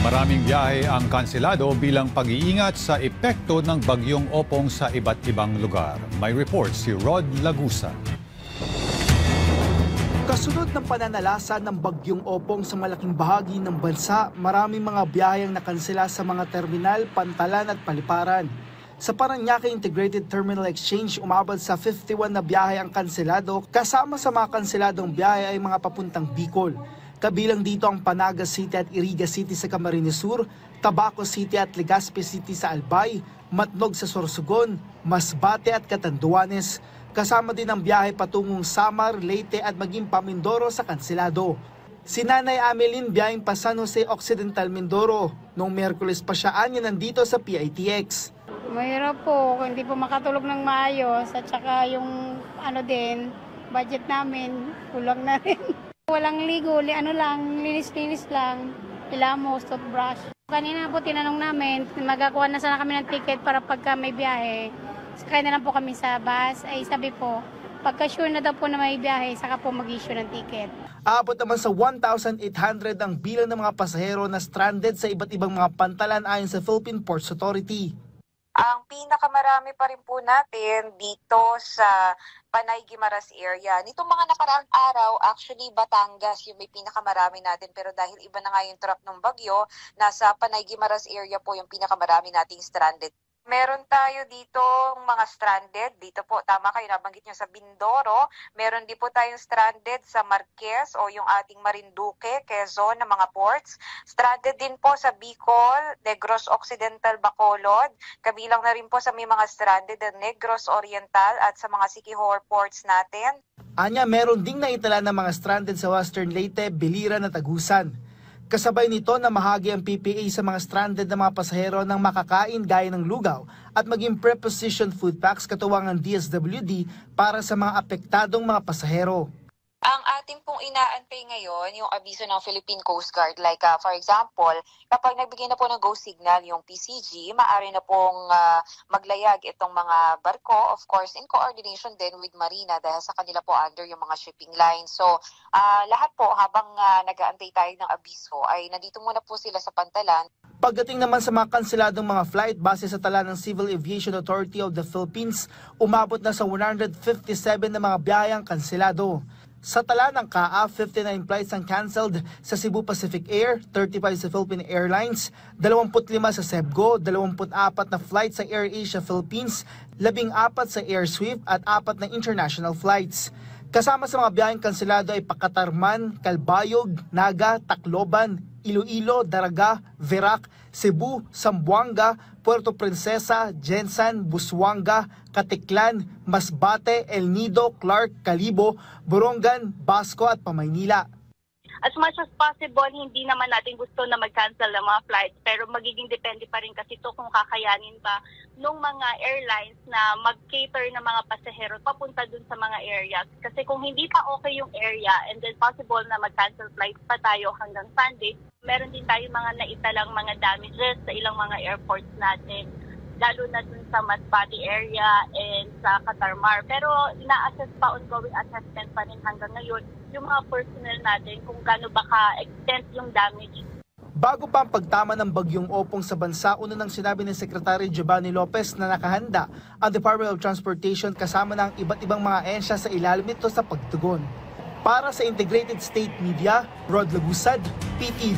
Maraming biyahe ang kanselado bilang pag-iingat sa epekto ng bagyong Opong sa iba't ibang lugar. May report si Rod Lagusa. Kasunod ng pananalasa ng bagyong Opong sa malaking bahagi ng bansa, maraming mga biyaheng nakansela sa mga terminal, pantalan at paliparan. Sa Parañaque Integrated Terminal Exchange, umabot sa 51 na biyahe ang kanselado. Kasama sa mga kanseladong biyahe ay mga papuntang Bicol. Kabilang dito ang Panaga City at Iriga City sa Camarines Sur, Tabaco City at Legazpi City sa Albay, Matnog sa Sorsogon, Masbate at Catanduanes. Kasama din ang biyahe patungong Samar, Leyte at maging Pamindoro sa kanselado. Si Nanay Ameline biyaheng pa San Jose Occidental, Mindoro. Noong Miyerkules pa siya nandito sa PITX. Mahirap po, hindi po makatulog ng maayos at saka yung budget namin, kulang na rin. Walang ligo, linis-linis lang, ilamos, toothbrush. Kanina po tinanong namin, magakuha na sana kami ng ticket para pagka may biyahe. Sakay na lang po kami sa bus, ay sabi po, pagka sure na daw po na may biyahe, saka po mag-issue ng ticket. Aabot naman sa 1,800 ang bilang ng mga pasahero na stranded sa iba't ibang mga pantalan ayon sa Philippine Ports Authority. Ang pinakamarami pa rin po natin dito sa Panay Guimaras area. Nitong mga nakaraang araw, actually Batangas yung may pinakamarami natin, pero dahil iba na nga yung trap ng bagyo, nasa Panay Guimaras area po yung pinakamarami nating stranded. Meron tayo dito mga stranded. Dito po, tama kayo, nabanggit nyo sa Bindoro. Meron din po tayong stranded sa Marquez o yung ating Marinduque, Quezon na mga ports. Stranded din po sa Bicol, Negros Occidental, Bacolod. Kabilang na rin po sa may mga stranded na Negros Oriental at sa mga Siquijor ports natin. Anya, meron ding naitala ng mga stranded sa Western Leyte, Biliran at Agusan. Kasabay nito na mahagi ang PPA sa mga stranded na mga pasahero ng makakain gaya ng lugaw at maging prepositioned food packs katuwang ng DSWD para sa mga apektadong mga pasahero. Ang ating pong inaantay ngayon, yung abiso ng Philippine Coast Guard. Like for example, kapag nagbigay na po ng go signal yung PCG, maaari na pong maglayag itong mga barko, of course, in coordination din with Marina dahil sa kanila po under yung mga shipping lines. So, lahat po habang nag-aantay tayo ng abiso ay nandito muna po sila sa pantalan. Pagdating naman sa mga kanseladong mga flight base sa tala ng Civil Aviation Authority of the Philippines, umabot na sa 157 na mga biyayang kanselado. Sa tala ng CAA, 59 flights ang cancelled sa Cebu Pacific Air, 35 sa Philippine Airlines, 25 sa Cebgo, 24 na flights sa AirAsia Philippines, 14 sa Air Swift at 4 na international flights. Kasama sa mga biyaheng kanselado ay Pakatarman, Calbayog, Naga, Tacloban, Iloilo, Daraga, Verac, Cebu, Zamboanga, Puerto Princesa, Jensan, Busuanga, Caticlan, Masbate, El Nido, Clark, Calibo, Borongan, Basco at Pamaynila. As much as possible, hindi naman natin gusto na mag-cancel ng mga flights, pero magiging depende pa rin kasi ito kung kakayanin ba nung mga airlines na mag-cater ng mga pasahero papunta dun sa mga areas. Kasi kung hindi pa okay yung area and then possible na mag-cancel flights pa tayo hanggang Sunday, meron din tayo mga naitalang mga damages sa ilang mga airports natin, lalo na dun sa Masbate area and sa Catarmar. Pero ina-assess pa, ongoing assessment pa rin hanggang ngayon yung mga personnel natin kung gaano ba ka-extent yung damage. Bago pa ang pagtama ng bagyong Opong sa bansa, una nang sinabi ni Secretary Giovanni Lopez na nakahanda ang Department of Transportation kasama ng iba't ibang mga ahensya sa ilalim nito sa pagtugon. Para sa Integrated State Media, Rod Lagusad, PTV.